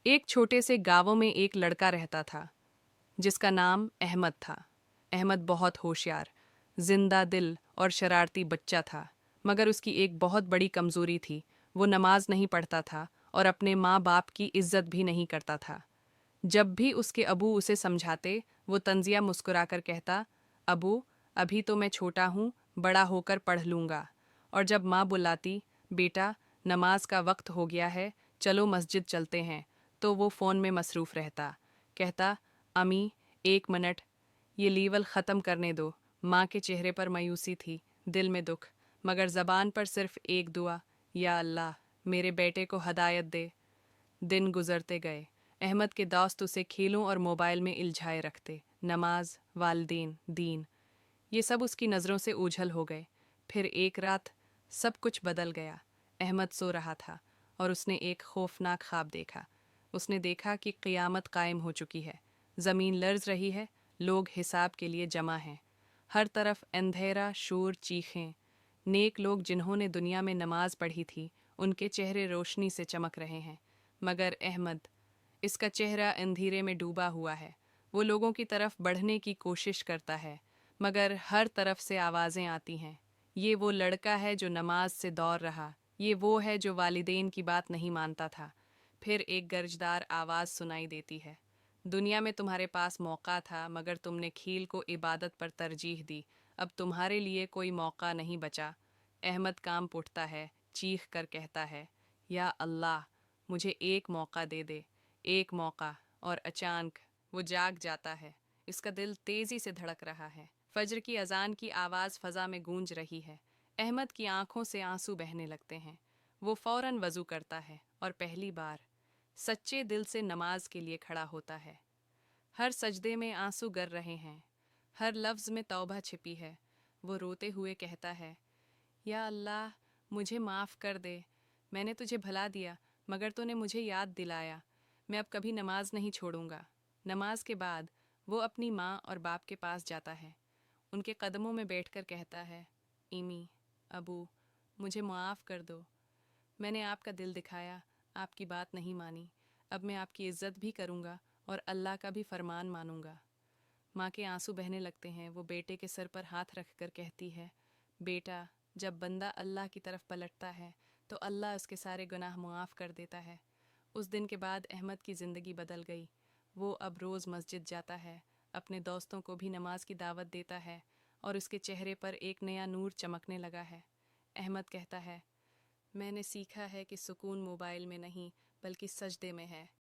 एक छोटे से गांव में एक लड़का रहता था जिसका नाम अहमद था। अहमद बहुत होशियार, जिंदा दिल और शरारती बच्चा था, मगर उसकी एक बहुत बड़ी कमजोरी थी। वो नमाज नहीं पढ़ता था और अपने माँ बाप की इज्जत भी नहीं करता था। जब भी उसके अबू उसे समझाते, वो तंजिया मुस्कुराकर कहता, अबू, अभी तो मैं छोटा हूँ, बड़ा होकर पढ़ लूँगा। और जब माँ बुलाती, बेटा, नमाज का वक्त हो गया है, चलो मस्जिद चलते हैं, तो वो फ़ोन में मसरूफ़ रहता। कहता, अमी, एक मिनट, ये लीवल ख़त्म करने दो। माँ के चेहरे पर मायूसी थी, दिल में दुख, मगर ज़बान पर सिर्फ एक दुआ, या अल्लाह, मेरे बेटे को हदायत दे। दिन गुजरते गए। अहमद के दोस्त उसे खेलों और मोबाइल में इल्झाए रखते। नमाज, वालदेन, दीन, ये सब उसकी नज़रों से ओझल हो गए। फिर एक रात सब कुछ बदल गया। अहमद सो रहा था और उसने एक खौफनाक ख्वाब देखा। उसने देखा कि क़ियामत कायम हो चुकी है, ज़मीन लर्ज़ रही है, लोग हिसाब के लिए जमा हैं। हर तरफ अंधेरा, शोर, चीखें। नेक लोग जिन्होंने दुनिया में नमाज पढ़ी थी, उनके चेहरे रोशनी से चमक रहे हैं, मगर अहमद, इसका चेहरा अंधेरे में डूबा हुआ है। वो लोगों की तरफ बढ़ने की कोशिश करता है, मगर हर तरफ से आवाज़ें आती हैं। ये वो लड़का है जो नमाज से दौड़ रहा, ये वो है जो वालिदैन की बात नहीं मानता था। फिर एक गर्जदार आवाज़ सुनाई देती है, दुनिया में तुम्हारे पास मौका था, मगर तुमने खील को इबादत पर तरजीह दी। अब तुम्हारे लिए कोई मौका नहीं बचा। अहमद कांप उठता है, चीख कर कहता है, या अल्लाह, मुझे एक मौका दे दे, एक मौका। और अचानक वो जाग जाता है। इसका दिल तेजी से धड़क रहा है। फजर की अजान की आवाज़ फ़ज़ा में गूंज रही है। अहमद की आंखों से आंसू बहने लगते हैं। वो फ़ौरन वज़ू करता है और पहली बार सच्चे दिल से नमाज के लिए खड़ा होता है। हर सजदे में आंसू गर रहे हैं, हर लफ्ज़ में तौबा छिपी है। वो रोते हुए कहता है, या अल्लाह, मुझे माफ़ कर दे। मैंने तुझे भला दिया, मगर तूने मुझे याद दिलाया। मैं अब कभी नमाज नहीं छोड़ूंगा। नमाज के बाद वो अपनी माँ और बाप के पास जाता है। उनके कदमों में बैठकर कहता है, इमी, अबू, मुझे माफ़ कर दो। मैंने आपका दिल दिखाया, आपकी बात नहीं मानी। अब मैं आपकी इज़्ज़त भी करूँगा और अल्लाह का भी फरमान मानूंगा। माँ के आंसू बहने लगते हैं। वो बेटे के सर पर हाथ रखकर कहती है, बेटा, जब बंदा अल्लाह की तरफ पलटता है तो अल्लाह उसके सारे गुनाह मुआफ़ कर देता है। उस दिन के बाद अहमद की ज़िंदगी बदल गई। वो अब रोज़ मस्जिद जाता है, अपने दोस्तों को भी नमाज की दावत देता है और उसके चेहरे पर एक नया नूर चमकने लगा है। अहमद कहता है, मैंने सीखा है कि सुकून मोबाइल में नहीं बल्कि सजदे में है।